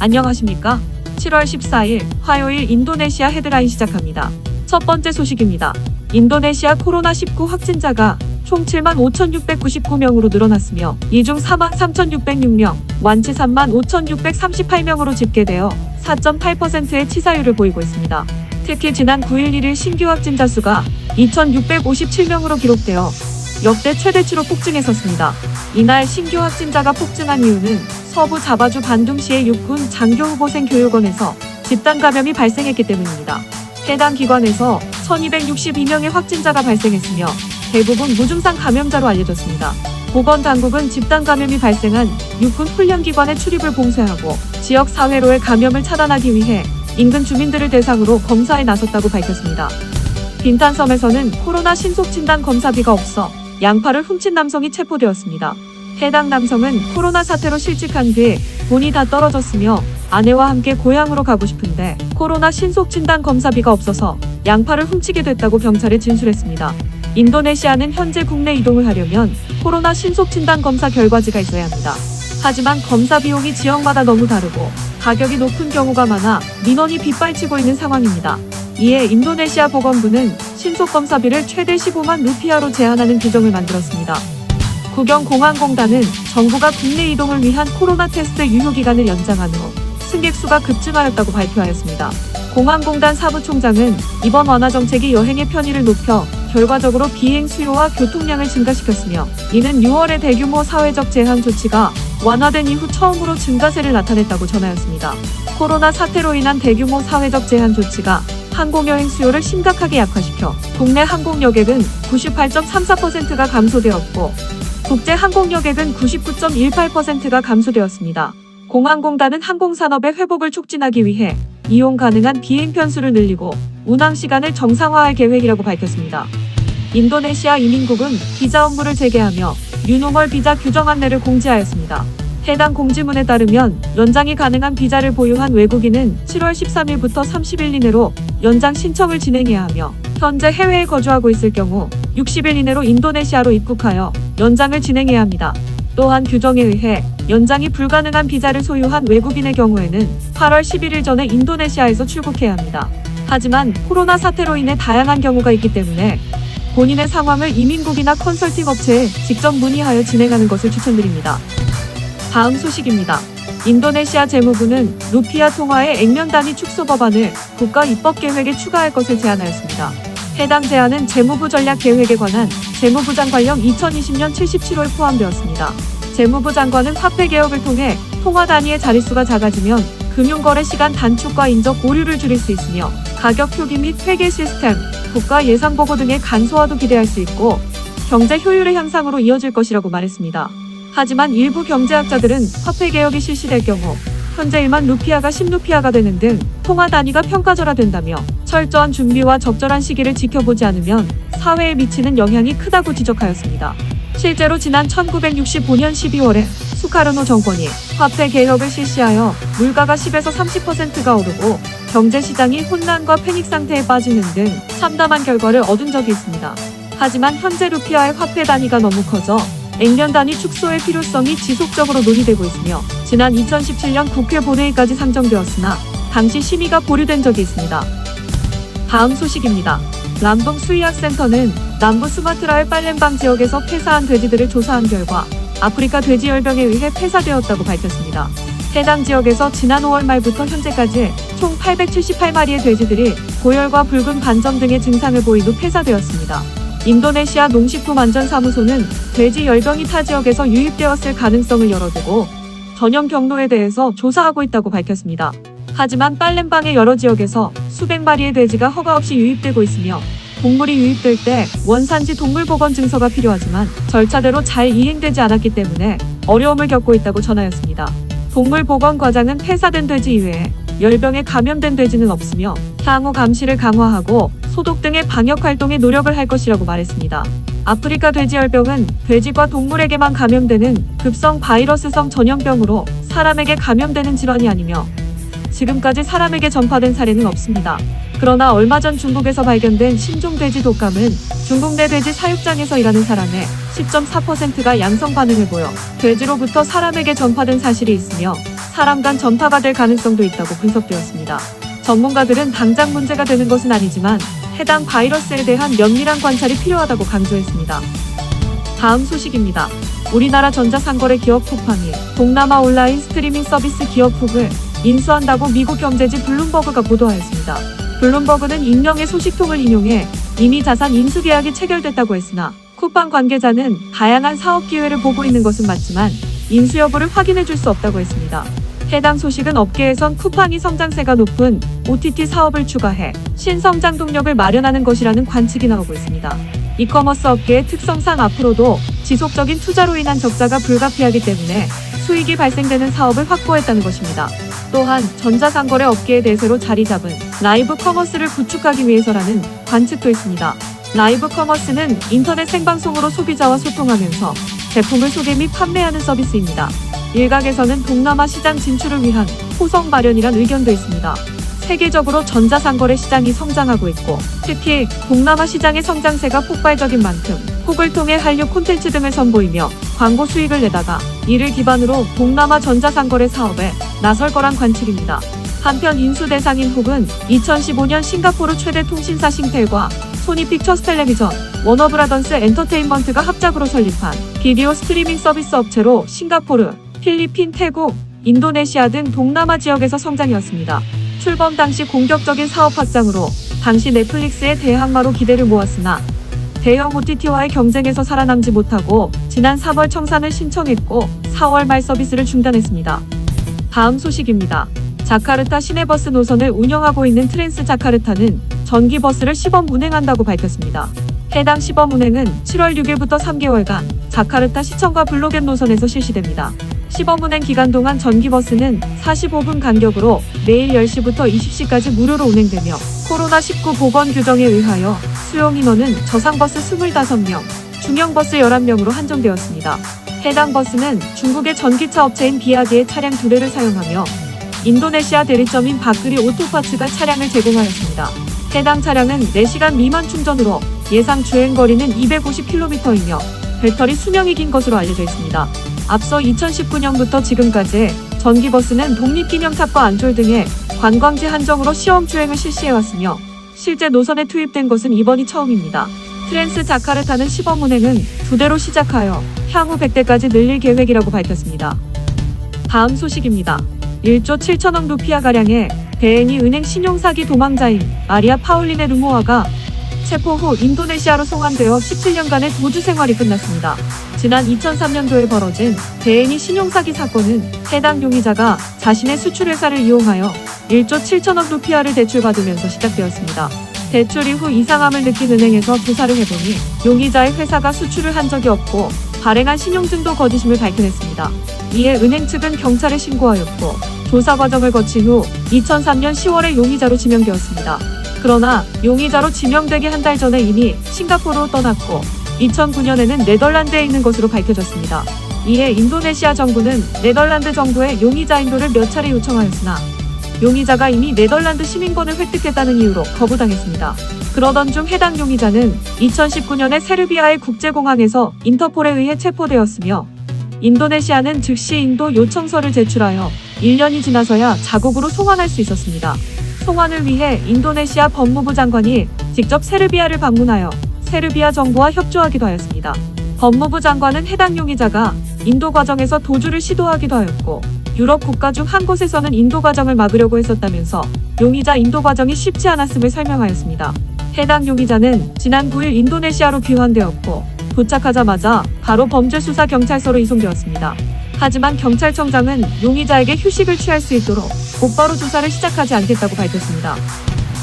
안녕하십니까? 7월 14일 화요일 인도네시아 헤드라인 시작합니다. 첫 번째 소식입니다. 인도네시아 코로나19 확진자가 총 75,699명으로 늘어났으며 이 중 사망 3,606명, 완치 35,638명으로 집계되어 4.8%의 치사율을 보이고 있습니다. 특히 지난 9일 1일 신규 확진자 수가 2,657명으로 기록되어 역대 최대치로 폭증했었습니다. 이날 신규 확진자가 폭증한 이유는 서부 자바주 반둥시의 육군 장교후보생 교육원에서 집단 감염이 발생했기 때문입니다. 해당 기관에서 1,262명의 확진자가 발생했으며 대부분 무증상 감염자로 알려졌습니다. 보건당국은 집단 감염이 발생한 육군 훈련기관의 출입을 봉쇄하고 지역 사회로의 감염을 차단하기 위해 인근 주민들을 대상으로 검사에 나섰다고 밝혔습니다. 빈탄섬에서는 코로나 신속진단 검사비가 없어 양파를 훔친 남성이 체포되었습니다. 해당 남성은 코로나 사태로 실직한 뒤 돈이 다 떨어졌으며 아내와 함께 고향으로 가고 싶은데 코로나 신속진단 검사비가 없어서 양파를 훔치게 됐다고 경찰에 진술했습니다. 인도네시아는 현재 국내 이동을 하려면 코로나 신속진단 검사 결과지가 있어야 합니다. 하지만 검사 비용이 지역마다 너무 다르고 가격이 높은 경우가 많아 민원이 빗발치고 있는 상황입니다. 이에 인도네시아 보건부는 신속검사비를 최대 15만 루피아로 제한하는 규정을 만들었습니다. 국영공항공단은 정부가 국내 이동을 위한 코로나 테스트 유효기간을 연장한 후 승객 수가 급증하였다고 발표하였습니다. 공항공단 사부총장은 이번 완화 정책이 여행의 편의를 높여 결과적으로 비행 수요와 교통량을 증가시켰으며 이는 6월의 대규모 사회적 제한 조치가 완화된 이후 처음으로 증가세를 나타냈다고 전하였습니다. 코로나 사태로 인한 대규모 사회적 제한 조치가 항공여행 수요를 심각하게 약화시켜 국내 항공여객은 98.34%가 감소되었고 국제 항공여객은 99.18%가 감소되었습니다. 공항공단은 항공산업의 회복을 촉진하기 위해 이용 가능한 비행 편수를 늘리고 운항 시간을 정상화할 계획이라고 밝혔습니다. 인도네시아 이민국은 비자 업무를 재개하며 뉴노멀 비자 규정 안내를 공지하였습니다. 해당 공지문에 따르면 연장이 가능한 비자를 보유한 외국인은 7월 13일부터 30일 이내로 연장 신청을 진행해야 하며 현재 해외에 거주하고 있을 경우 60일 이내로 인도네시아로 입국하여 연장을 진행해야 합니다. 또한 규정에 의해 연장이 불가능한 비자를 소유한 외국인의 경우에는 8월 11일 전에 인도네시아에서 출국해야 합니다. 하지만 코로나 사태로 인해 다양한 경우가 있기 때문에 본인의 상황을 이민국이나 컨설팅 업체에 직접 문의하여 진행하는 것을 추천드립니다. 다음 소식입니다. 인도네시아 재무부는 루피아 통화의 액면 단위 축소 법안을 국가 입법 계획에 추가할 것을 제안하였습니다. 해당 제안은 재무부 전략 계획에 관한 재무부 장관령 2020년 77호에 포함되었습니다. 재무부 장관은 화폐 개혁을 통해 통화 단위의 자릿수가 작아지면 금융거래 시간 단축과 인적 오류를 줄일 수 있으며 가격 표기 및 회계 시스템, 국가 예산 보고 등의 간소화도 기대할 수 있고 경제 효율의 향상으로 이어질 것이라고 말했습니다. 하지만 일부 경제학자들은 화폐 개혁이 실시될 경우 현재 1만 루피아가 10루피아가 되는 등 통화 단위가 평가절하된다며 철저한 준비와 적절한 시기를 지켜보지 않으면 사회에 미치는 영향이 크다고 지적하였습니다. 실제로 지난 1965년 12월에 수카르노 정권이 화폐 개혁을 실시하여 물가가 10에서 30%가 오르고 경제시장이 혼란과 패닉 상태에 빠지는 등 참담한 결과를 얻은 적이 있습니다. 하지만 현재 루피아의 화폐 단위가 너무 커져 액면 단위 축소의 필요성이 지속적으로 논의되고 있으며 지난 2017년 국회 본회의까지 상정되었으나 당시 심의가 보류된 적이 있습니다. 다음 소식입니다. 람동 수의학센터는 남부 수마트라의 팔렘방 지역에서 폐사한 돼지들을 조사한 결과 아프리카 돼지열병에 의해 폐사되었다고 밝혔습니다. 해당 지역에서 지난 5월 말부터 현재까지 총 878마리의 돼지들이 고열과 붉은 반점 등의 증상을 보인 후 폐사되었습니다. 인도네시아 농식품안전사무소는 돼지 열병이 타 지역에서 유입되었을 가능성을 열어두고 전염 경로에 대해서 조사하고 있다고 밝혔습니다. 하지만 팔렘방의 여러 지역에서 수백 마리의 돼지가 허가 없이 유입되고 있으며 동물이 유입될 때 원산지 동물보건 증서가 필요하지만 절차대로 잘 이행되지 않았기 때문에 어려움을 겪고 있다고 전하였습니다. 동물보건과장은 폐사된 돼지 이외에 열병에 감염된 돼지는 없으며 향후 감시를 강화하고 소독 등의 방역 활동에 노력을 할 것이라고 말했습니다. 아프리카 돼지열병은 돼지과 동물에게만 감염되는 급성 바이러스성 전염병으로 사람에게 감염되는 질환이 아니며 지금까지 사람에게 전파된 사례는 없습니다. 그러나 얼마 전 중국에서 발견된 신종 돼지 독감은 중국 내 돼지 사육장에서 일하는 사람의 10.4%가 양성 반응을 보여 돼지로부터 사람에게 전파된 사실이 있으며 사람 간 전파가 될 가능성도 있다고 분석되었습니다. 전문가들은 당장 문제가 되는 것은 아니지만 해당 바이러스에 대한 면밀한 관찰이 필요하다고 강조했습니다. 다음 소식입니다. 우리나라 전자상거래 기업 쿠팡이 동남아 온라인 스트리밍 서비스 기업 훅을 인수한다고 미국 경제지 블룸버그가 보도하였습니다. 블룸버그는 익명의 소식통을 인용해 이미 자산 인수 계약이 체결됐다고 했으나 쿠팡 관계자는 다양한 사업 기회를 보고 있는 것은 맞지만 인수 여부를 확인해 줄 수 없다고 했습니다. 해당 소식은 업계에선 쿠팡이 성장세가 높은 OTT 사업을 추가해 신성장 동력을 마련하는 것이라는 관측이 나오고 있습니다. 이커머스 업계의 특성상 앞으로도 지속적인 투자로 인한 적자가 불가피하기 때문에 수익이 발생되는 사업을 확보했다는 것입니다. 또한 전자상거래 업계의 대세로 자리 잡은 라이브 커머스를 구축하기 위해서라는 관측도 있습니다. 라이브 커머스는 인터넷 생방송으로 소비자와 소통하면서 제품을 소개 및 판매하는 서비스입니다. 일각에서는 동남아 시장 진출을 위한 호석 마련이란 의견도 있습니다. 세계적으로 전자상거래 시장이 성장하고 있고 특히 동남아 시장의 성장세가 폭발적인 만큼 훅을 통해 한류 콘텐츠 등을 선보이며 광고 수익을 내다가 이를 기반으로 동남아 전자상거래 사업에 나설 거란 관측입니다. 한편 인수 대상인 훅은 2015년 싱가포르 최대 통신사 싱텔과 소니 픽처스 텔레비전, 워너브라더스 엔터테인먼트가 합작으로 설립한 비디오 스트리밍 서비스 업체로 싱가포르, 필리핀, 태국, 인도네시아 등 동남아 지역에서 성장이었습니다. 출범 당시 공격적인 사업 확장으로 당시 넷플릭스의 대항마로 기대를 모았으나 대형 OTT와의 경쟁에서 살아남지 못하고 지난 3월 청산을 신청했고 4월 말 서비스를 중단했습니다. 다음 소식입니다. 자카르타 시내버스 노선을 운영하고 있는 트랜스 자카르타는 전기버스를 시범 운행한다고 밝혔습니다. 해당 시범 운행은 7월 6일부터 3개월간 자카르타 시청과 블로겐 노선에서 실시됩니다. 시범 운행 기간 동안 전기버스는 45분 간격으로 매일 10시부터 20시까지 무료로 운행되며 코로나19 보건 규정에 의하여 수용 인원은 저상버스 25명, 중형버스 11명으로 한정되었습니다. 해당 버스는 중국의 전기차 업체인 비아디의 차량 2대를 사용하며 인도네시아 대리점인 바크리 오토파츠가 차량을 제공하였습니다. 해당 차량은 4시간 미만 충전으로 예상 주행거리는 250km이며 배터리 수명이 긴 것으로 알려져 있습니다. 앞서 2019년부터 지금까지 전기버스는 독립기념탑과 안졸 등의 관광지 한정으로 시험 주행을 실시해왔으며 실제 노선에 투입된 것은 이번이 처음입니다. 트랜스 자카르타는 시범 운행은 2대로 시작하여 향후 100대까지 늘릴 계획이라고 밝혔습니다. 다음 소식입니다. 1조 7천억 루피아가량의 베에니 은행 신용사기 도망자인 마리아 파울리네 루모아가 체포 후 인도네시아로 송환되어 17년간의 도주 생활이 끝났습니다. 지난 2003년도에 벌어진 베에니 신용사기 사건은 해당 용의자가 자신의 수출회사를 이용하여 1조 7천억 루피아를 대출받으면서 시작되었습니다. 대출 이후 이상함을 느낀 은행에서 조사를 해보니 용의자의 회사가 수출을 한 적이 없고 발행한 신용증도 거짓임을 밝혀냈습니다. 이에 은행 측은 경찰에 신고하였고 조사 과정을 거친 후 2003년 10월에 용의자로 지명되었습니다. 그러나 용의자로 지명되기 한 달 전에 이미 싱가포르로 떠났고 2009년에는 네덜란드에 있는 것으로 밝혀졌습니다. 이에 인도네시아 정부는 네덜란드 정부에 용의자 인도를 몇 차례 요청하였으나 용의자가 이미 네덜란드 시민권을 획득했다는 이유로 거부당했습니다. 그러던 중 해당 용의자는 2019년에 세르비아의 국제공항에서 인터폴에 의해 체포되었으며 인도네시아는 즉시 인도 요청서를 제출하여 1년이 지나서야 자국으로 송환할 수 있었습니다. 송환을 위해 인도네시아 법무부 장관이 직접 세르비아를 방문하여 세르비아 정부와 협조하기도 하였습니다. 법무부 장관은 해당 용의자가 인도 과정에서 도주를 시도하기도 하였고 유럽 국가 중 한 곳에서는 인도 과정을 막으려고 했었다면서 용의자 인도 과정이 쉽지 않았음을 설명하였습니다. 해당 용의자는 지난 9일 인도네시아로 귀환되었고 도착하자마자 바로 범죄수사경찰서로 이송되었습니다. 하지만 경찰청장은 용의자에게 휴식을 취할 수 있도록 곧바로 조사를 시작하지 않겠다고 밝혔습니다.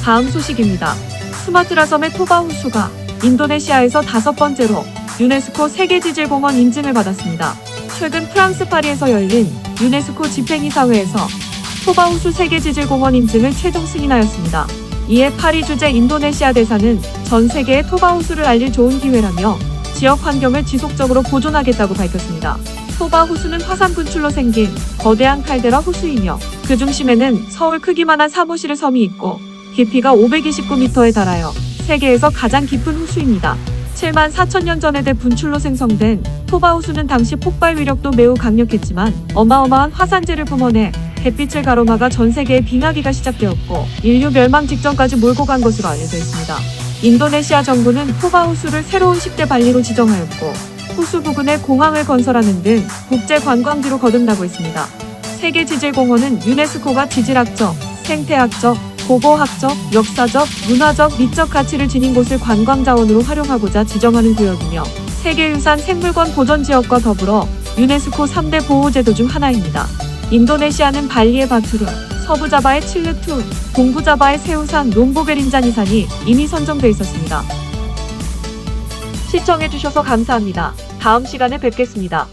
다음 소식입니다. 수마트라섬의 토바후수가 인도네시아에서 5번째로 유네스코 세계지질공원 인증을 받았습니다. 최근 프랑스 파리에서 열린 유네스코 집행이사회에서 토바후수 세계지질공원 인증을 최종 승인하였습니다. 이에 파리 주재 인도네시아 대사는 전 세계에 토바후수를 알릴 좋은 기회라며 지역 환경을 지속적으로 보존하겠다고 밝혔습니다. 토바후수는 화산 분출로 생긴 거대한 칼데라 호수이며 그 중심에는 서울 크기만한 사무실 섬이 있고 깊이가 529m에 달하여 세계에서 가장 깊은 호수입니다. 7만 4천 년 전에 대분출로 생성된 토바후수는 당시 폭발 위력도 매우 강력했지만 어마어마한 화산재를 뿜어내 햇빛을 가로막아 전 세계에 빙하기가 시작되었고 인류 멸망 직전까지 몰고 간 것으로 알려져 있습니다. 인도네시아 정부는 토바후수를 새로운 10대 발리로 지정하였고 후수 부근에 공항을 건설하는 등 국제 관광지로 거듭나고 있습니다. 세계지질공원은 유네스코가 지질학적, 생태학적, 고고학적, 역사적, 문화적, 미적 가치를 지닌 곳을 관광자원으로 활용하고자 지정하는 구역이며 세계유산 생물권 보전지역과 더불어 유네스코 3대 보호제도 중 하나입니다. 인도네시아는 발리의 바투르, 서부자바의 칠르투, 동부자바의 세우산 롬보베린자니산이 이미 선정돼 있었습니다. 시청해주셔서 감사합니다. 다음 시간에 뵙겠습니다.